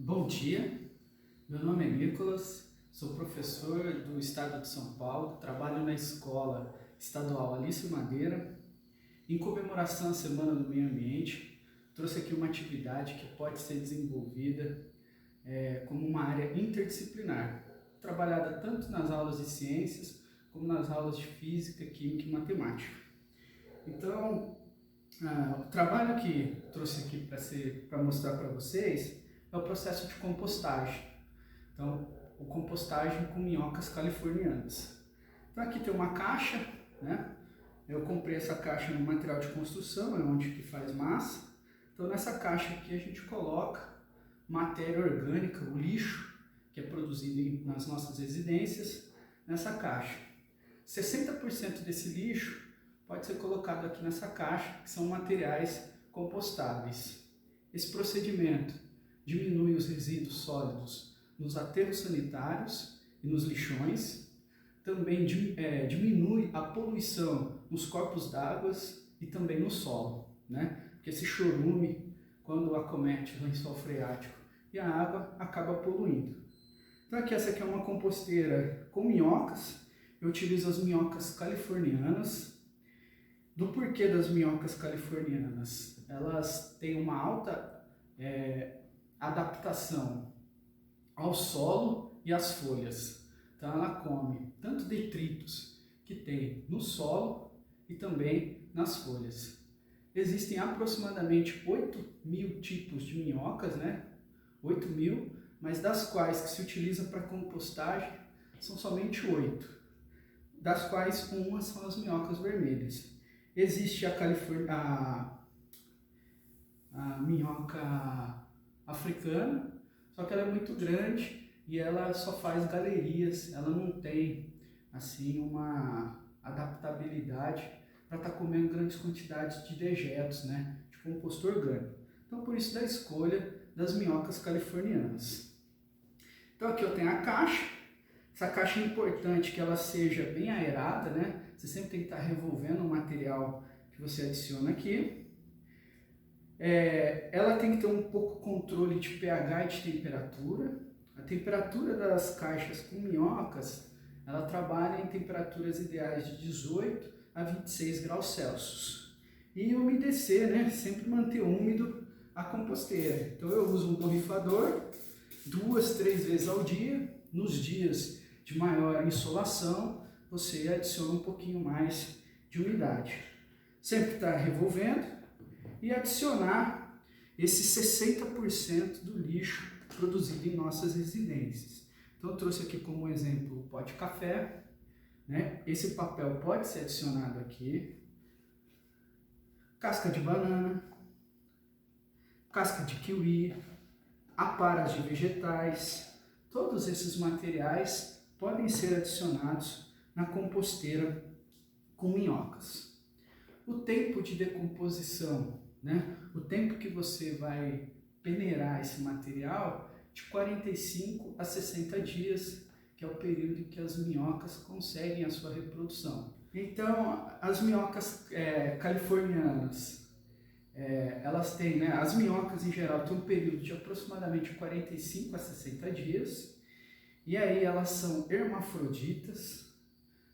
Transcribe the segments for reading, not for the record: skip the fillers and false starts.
Bom dia, meu nome é Nicolas, sou professor do estado de São Paulo, trabalho na escola estadual Alício Madeira. Em comemoração à Semana do Meio Ambiente, trouxe aqui uma atividade que pode ser desenvolvida como uma área interdisciplinar, trabalhada tanto nas aulas de ciências como nas aulas de física, química e matemática. Então, o trabalho que trouxe aqui para mostrar para vocês é o processo de compostagem. Então, o compostagem com minhocas californianas. Então aqui tem uma caixa, né? Eu comprei essa caixa no material de construção, é onde que faz massa. Então nessa caixa aqui a gente coloca matéria orgânica, o lixo que é produzido nas nossas residências, nessa caixa. 60% desse lixo pode ser colocado aqui nessa caixa, que são materiais compostáveis. Esse procedimento diminui os resíduos sólidos nos aterros sanitários e nos lixões, também diminui a poluição nos corpos d'água e também no solo, né? Porque esse chorume, quando acomete o lençol freático e a água, acaba poluindo. Então essa aqui é uma composteira com minhocas. Eu utilizo as minhocas californianas. Do porquê das minhocas californianas? Elas têm uma alta adaptação ao solo e às folhas. Então ela come tanto detritos que tem no solo e também nas folhas. Existem aproximadamente 8.000 tipos de minhocas, né? 8.000, mas das quais que se utiliza para compostagem são somente 8, das quais umas são as minhocas vermelhas. Existe a minhoca africana, só que ela é muito grande e ela só faz galerias, ela não tem assim uma adaptabilidade para estar comendo grandes quantidades de dejetos, né, de composto orgânico. Então por isso da escolha das minhocas californianas. Então aqui eu tenho a caixa. Essa caixa é importante que ela seja bem aerada, né? Você sempre tem que estar revolvendo o material que você adiciona aqui. Ela tem que ter um pouco controle de pH e de temperatura. A temperatura das caixas com minhocas, ela trabalha em temperaturas ideais de 18 a 26 graus Celsius. E umedecer, né? Sempre manter úmido a composteira. Então eu uso um borrifador 2, 3 vezes ao dia. Nos dias de maior insolação, você adiciona um pouquinho mais de umidade. Sempre está revolvendo e adicionar esse 60% do lixo produzido em nossas residências. Então eu trouxe aqui como exemplo o pó de café, né? Esse papel pode ser adicionado aqui, casca de banana, casca de kiwi, aparas de vegetais, todos esses materiais podem ser adicionados na composteira com minhocas. O tempo de decomposição, né? O tempo que você vai peneirar esse material, de 45 a 60 dias, que é o período em que as minhocas conseguem a sua reprodução. Então, as minhocas californianas, elas têm, né, as minhocas em geral têm um período de aproximadamente 45 a 60 dias, e aí elas são hermafroditas,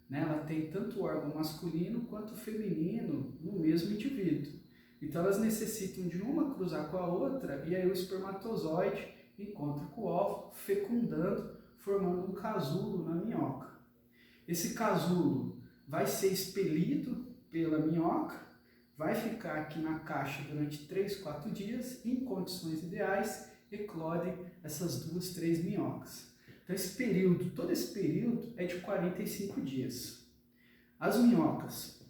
né? Ela tem tanto o órgão masculino quanto o feminino no mesmo indivíduo. Então elas necessitam de uma cruzar com a outra e aí o espermatozoide encontra com o óvulo, fecundando, formando um casulo na minhoca. Esse casulo vai ser expelido pela minhoca, vai ficar aqui na caixa durante 3, 4 dias, em condições ideais, eclodem essas 2, 3 minhocas. Então esse período, todo esse período é de 45 dias. As minhocas,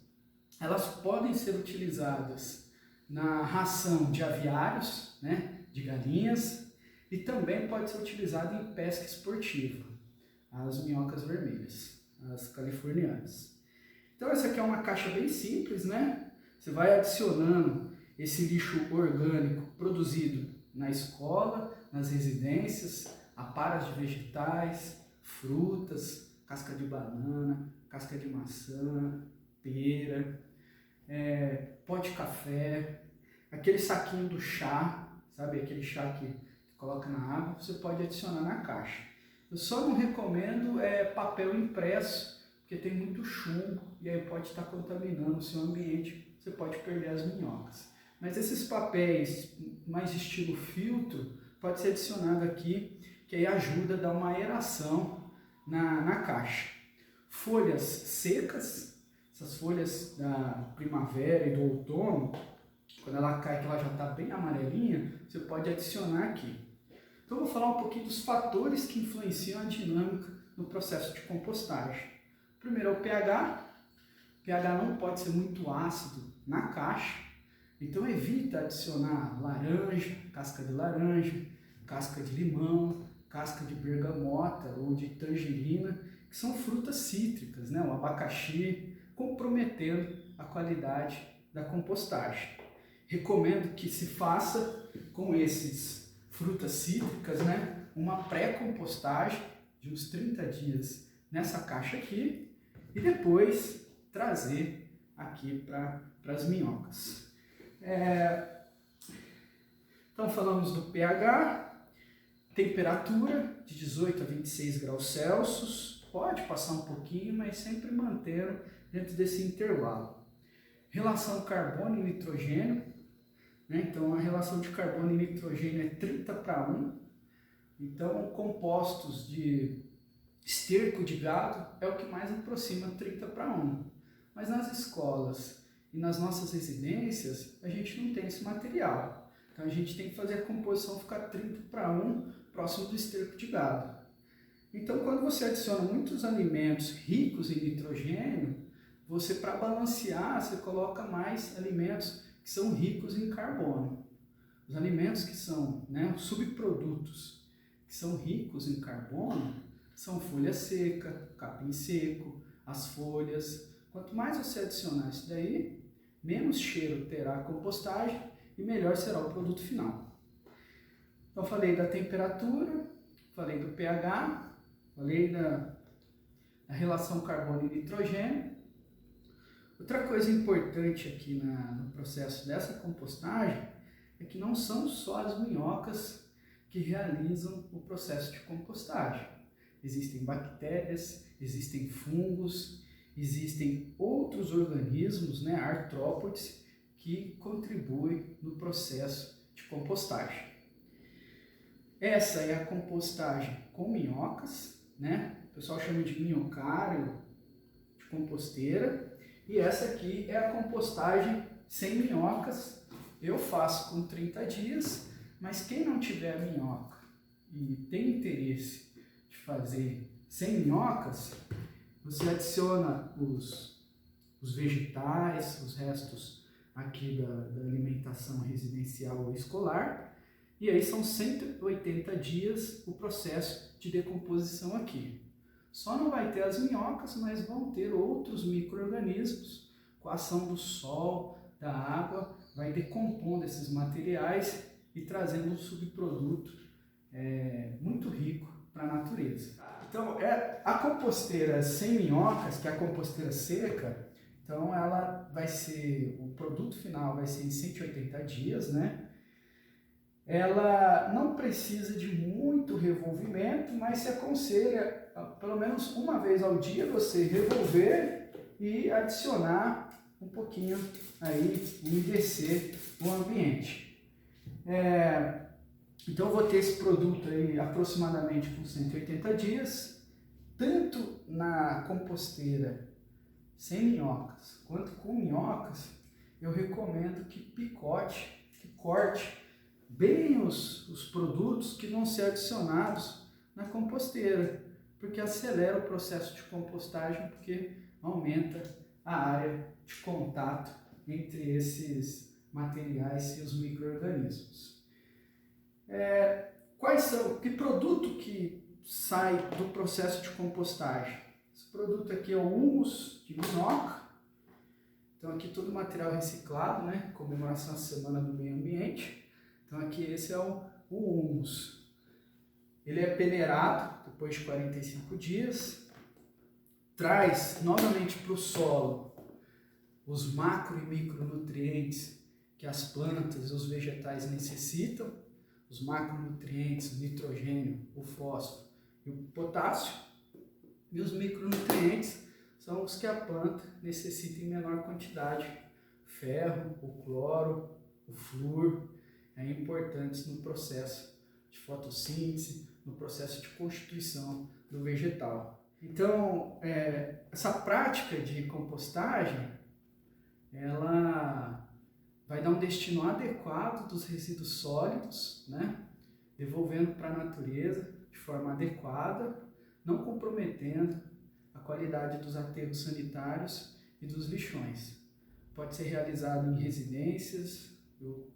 elas podem ser utilizadas na ração de aviários, né, de galinhas, e também pode ser utilizada em pesca esportiva, as minhocas vermelhas, as californianas. Então essa aqui é uma caixa bem simples, né? Você vai adicionando esse lixo orgânico produzido na escola, nas residências, aparas de vegetais, frutas, casca de banana, casca de maçã, pera, pó de café, aquele saquinho do chá, sabe? Aquele chá que coloca na água, você pode adicionar na caixa. Eu só não recomendo papel impresso, porque tem muito chumbo e aí pode estar contaminando o seu ambiente, você pode perder as minhocas. Mas esses papéis mais estilo filtro, pode ser adicionado aqui, que aí ajuda a dar uma aeração na caixa. Folhas secas, essas folhas da primavera e do outono, quando ela cai, que ela já está bem amarelinha, você pode adicionar aqui. Então eu vou falar um pouquinho dos fatores que influenciam a dinâmica no processo de compostagem. Primeiro é o pH. O pH não pode ser muito ácido na caixa, então evita adicionar laranja, casca de laranja, casca de limão, casca de bergamota ou de tangerina, que são frutas cítricas, né? O abacaxi, comprometendo a qualidade da compostagem. Recomendo que se faça com esses frutas cítricas, né? Uma pré-compostagem de uns 30 dias nessa caixa aqui e depois trazer aqui para as minhocas. Então falamos do pH, temperatura de 18 a 26 graus Celsius, pode passar um pouquinho, mas sempre mantendo dentro desse intervalo. Relação carbono e nitrogênio, né? Então a relação de carbono e nitrogênio é 30:1, então compostos de esterco de gado é o que mais aproxima 30:1, mas nas escolas e nas nossas residências a gente não tem esse material, então a gente tem que fazer a composição ficar 30:1 próximo do esterco de gado. Então quando você adiciona muitos alimentos ricos em nitrogênio, você, para balancear, você coloca mais alimentos que são ricos em carbono. Os alimentos que são, né, os subprodutos que são ricos em carbono são folha seca, capim seco, as folhas. Quanto mais você adicionar isso daí, menos cheiro terá a compostagem e melhor será o produto final. Então falei da temperatura, falei do pH, falei da relação carbono e nitrogênio. Outra coisa importante aqui no processo dessa compostagem é que não são só as minhocas que realizam o processo de compostagem. Existem bactérias, existem fungos, existem outros organismos, né, artrópodes, que contribuem no processo de compostagem. Essa é a compostagem com minhocas, né? O pessoal chama de minhocário, de composteira. E essa aqui é a compostagem sem minhocas. Eu faço com 30 dias, mas quem não tiver minhoca e tem interesse de fazer sem minhocas, você adiciona os vegetais, os restos aqui da alimentação residencial ou escolar, e aí são 180 dias o processo de decomposição aqui. Só não vai ter as minhocas, mas vão ter outros micro-organismos. Com a ação do sol, da água, vai decompondo esses materiais e trazendo um subproduto muito rico para a natureza. Então, a composteira sem minhocas, que é a composteira seca, então ela vai ser, o produto final vai ser em 180 dias, né? Ela não precisa de muito revolvimento, mas se aconselha pelo menos uma vez ao dia você revolver e adicionar um pouquinho aí, umedecer o ambiente. Então eu vou ter esse produto aí aproximadamente por 180 dias, tanto na composteira sem minhocas quanto com minhocas. Eu recomendo que picote, que corte bem os produtos que vão ser adicionados na composteira, porque acelera o processo de compostagem, porque aumenta a área de contato entre esses materiais e os micro-organismos. Que produto que sai do processo de compostagem? Esse produto aqui é o humus de minhoca. Então aqui todo o material reciclado, né? Comemoração da Semana do Meio Ambiente. Então aqui esse é o humus. Ele é peneirado depois de 45 dias, traz novamente para o solo os macro e micronutrientes que as plantas e os vegetais necessitam. os macronutrientes, o nitrogênio, o fósforo e o potássio, e os micronutrientes são os que a planta necessita em menor quantidade: ferro, o cloro, o flúor, importantes no processo de fotossíntese, no processo de constituição do vegetal. Então, essa prática de compostagem, ela vai dar um destino adequado dos resíduos sólidos, né? Devolvendo para a natureza de forma adequada, não comprometendo a qualidade dos aterros sanitários e dos lixões. Pode ser realizado em residências,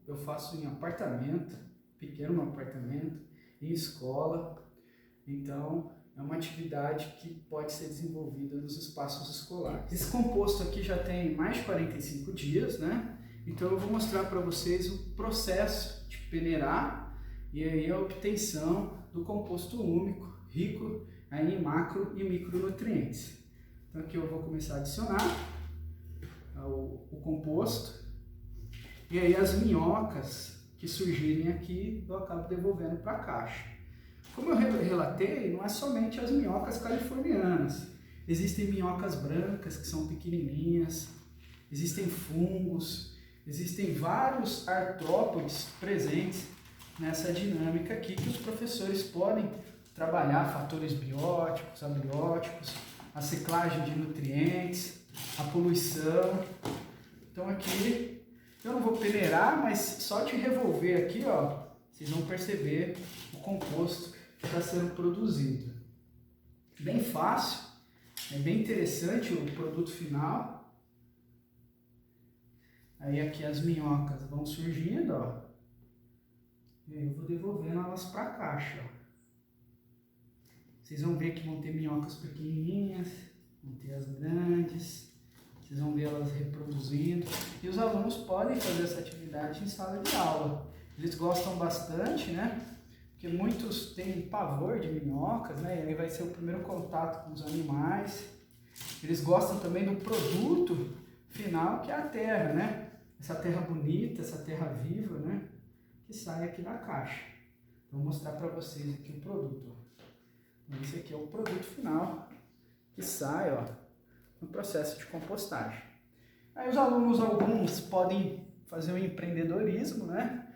eu faço em apartamento, pequeno apartamento, em escola. Então, é uma atividade que pode ser desenvolvida nos espaços escolares. Esse composto aqui já tem mais de 45 dias, né? Então eu vou mostrar para vocês o processo de peneirar e aí a obtenção do composto úmico, rico aí em macro e micronutrientes. Então aqui eu vou começar a adicionar o composto, e aí as minhocas que surgirem aqui eu acabo devolvendo para a caixa. Como eu relatei, não é somente as minhocas californianas. Existem minhocas brancas que são pequenininhas, existem fungos, existem vários artrópodes presentes nessa dinâmica aqui que os professores podem trabalhar: fatores bióticos, abióticos, a ciclagem de nutrientes, a poluição. Então aqui eu não vou peneirar, mas só de revolver aqui, ó, vocês vão perceber o composto que está sendo produzido. Bem fácil, é bem interessante o produto final. Aí aqui as minhocas vão surgindo, ó, e aí eu vou devolvendo elas para a caixa, ó. Vocês vão ver que vão ter minhocas pequenininhas, vão ter as grandes, vocês vão ver elas reproduzindo. E os alunos podem fazer essa atividade em sala de aula. Eles gostam bastante, né? Porque muitos têm pavor de minhocas, né? E aí vai ser o primeiro contato com os animais. Eles gostam também do produto final, que é a terra, né? Essa terra bonita, essa terra viva, né? Que sai aqui da caixa. Vou mostrar para vocês aqui o produto. Então, esse aqui é o produto final que sai, ó, no processo de compostagem. Aí os alunos, alguns, podem fazer um empreendedorismo, né?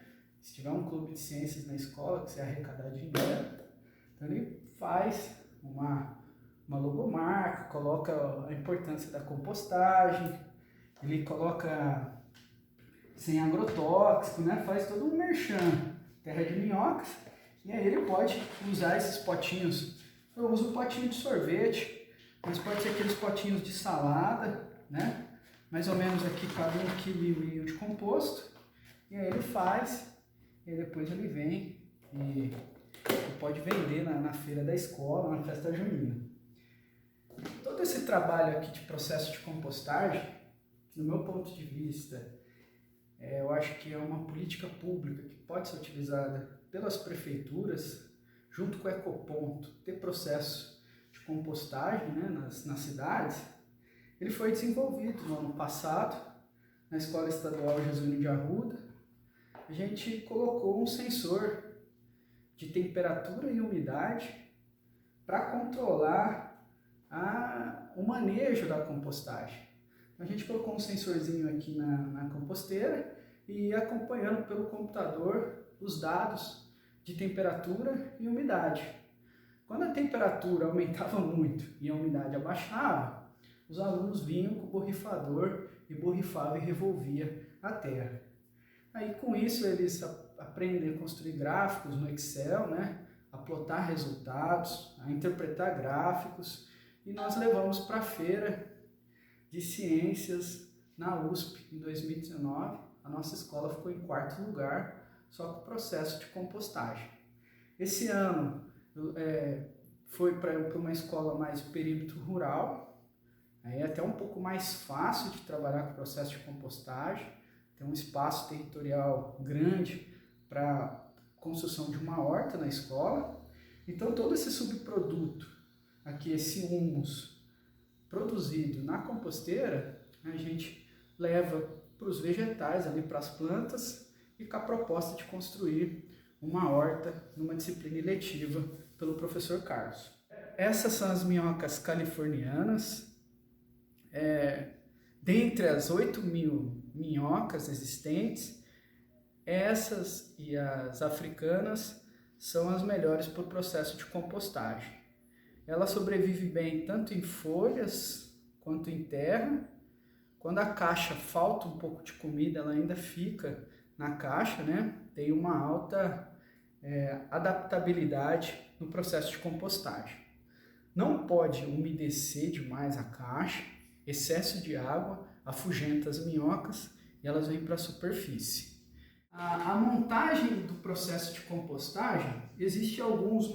Se tiver um clube de ciências na escola, que você arrecadar dinheiro, então ele faz uma logomarca, coloca a importância da compostagem, ele coloca sem agrotóxico, né? Faz todo um merchan, terra de minhocas, e aí ele pode usar esses potinhos. Eu uso o potinho de sorvete, mas pode ser aqueles potinhos de salada, né? Mais ou menos aqui cabe 1,5 kg de composto, e aí ele faz, e depois ele vem e pode vender na feira da escola, na festa junina. Todo esse trabalho aqui de processo de compostagem, no meu ponto de vista, eu acho que é uma política pública que pode ser utilizada pelas prefeituras, junto com o Ecoponto, ter processo de compostagem, né, nas cidades. Ele foi desenvolvido no ano passado, na Escola Estadual Jesuíno de Arruda. A gente colocou um sensor de temperatura e umidade para controlar o manejo da compostagem. A gente colocou um sensorzinho aqui na composteira e ia acompanhando pelo computador os dados de temperatura e umidade. Quando a temperatura aumentava muito e a umidade abaixava, os alunos vinham com o borrifador e borrifava e revolvia a terra. Aí com isso eles aprendem a construir gráficos no Excel, né? A plotar resultados, a interpretar gráficos, e nós levamos para a feira de ciências na USP em 2019. A nossa escola ficou em 4º lugar, só com o processo de compostagem. Esse ano foi para uma escola mais perímetro rural, aí é até um pouco mais fácil de trabalhar com o processo de compostagem, tem um espaço territorial grande para construção de uma horta na escola. Então todo esse subproduto, aqui esse humus produzido na composteira, a gente leva para os vegetais, ali para as plantas, e com a proposta de construir uma horta numa disciplina eletiva pelo professor Carlos. Essas são as minhocas californianas. Dentre as 8.000 minhocas existentes, essas e as africanas são as melhores para o processo de compostagem. Ela sobrevive bem tanto em folhas quanto em terra. Quando a caixa falta um pouco de comida, ela ainda fica na caixa, né? Tem uma alta adaptabilidade no processo de compostagem. Não pode umedecer demais a caixa, excesso de água afugenta as minhocas e elas vêm para a superfície. A montagem do processo de compostagem exige alguns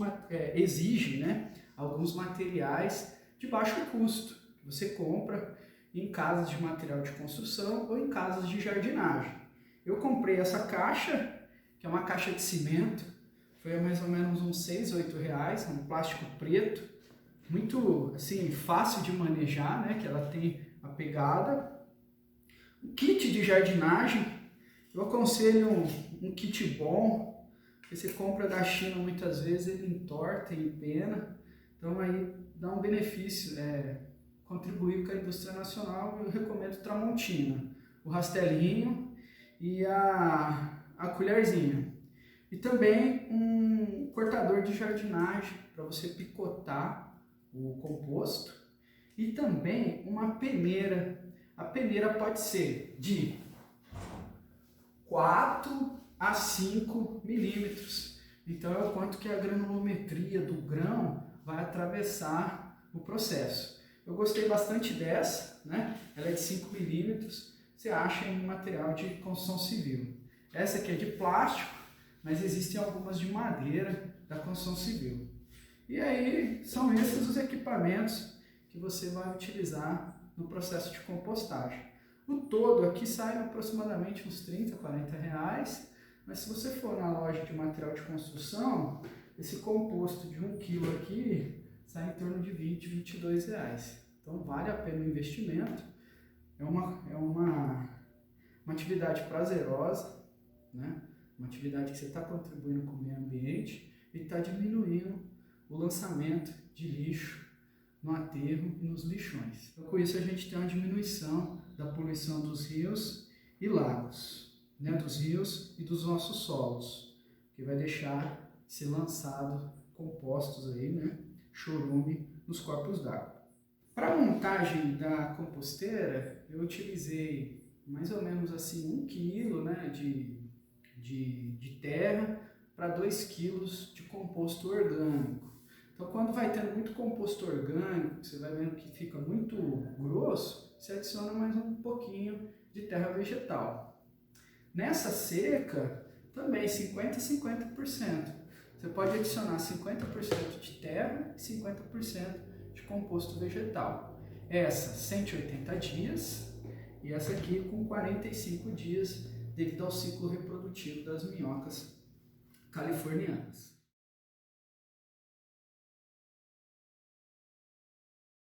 materiais de baixo custo, que você compra em casas de material de construção ou em casas de jardinagem. Eu comprei essa caixa, que é uma caixa de cimento, foi mais ou menos uns 6, 8 reais, um plástico preto, muito assim, fácil de manejar, né? Que ela tem a pegada. O kit de jardinagem, eu aconselho um kit bom, que você compra da China muitas vezes, ele entorta, empena, então aí dá um benefício, contribuir com a indústria nacional. Eu recomendo Tramontina, o rastelinho e a colherzinha. E também um cortador de jardinagem para você picotar o composto. E também uma peneira. A peneira pode ser de 4 a 5 milímetros. Então é o quanto que a granulometria do grão vai atravessar o processo. Eu gostei bastante dessa, né? Ela é de 5 milímetros. Você acha em material de construção civil. Essa aqui é de plástico, mas existem algumas de madeira da construção civil. E aí são esses os equipamentos que você vai utilizar no processo de compostagem. O todo aqui sai aproximadamente uns 30, 40 reais, mas se você for na loja de material de construção, esse composto de 1 kg aqui sai em torno de 20, 22 reais. Então vale a pena o investimento, é uma atividade prazerosa, né? Uma atividade que você está contribuindo com o meio ambiente e está diminuindo o lançamento de lixo no aterro e nos lixões. Então, com isso a gente tem uma diminuição da poluição dos rios e lagos, né? Dos rios e dos nossos solos, que vai deixar de ser lançado compostos aí, né? Chorume nos corpos d'água. Para a montagem da composteira, eu utilizei mais ou menos assim 1 kg, né, de terra para 2 kg de composto orgânico. Então, quando vai tendo muito composto orgânico, você vai vendo que fica muito grosso, você adiciona mais um pouquinho de terra vegetal. Nessa seca, também 50% a 50%. Você pode adicionar 50% de terra e 50% de composto vegetal. Essa 180 dias e essa aqui com 45 dias, devido ao ciclo reprodutivo das minhocas californianas.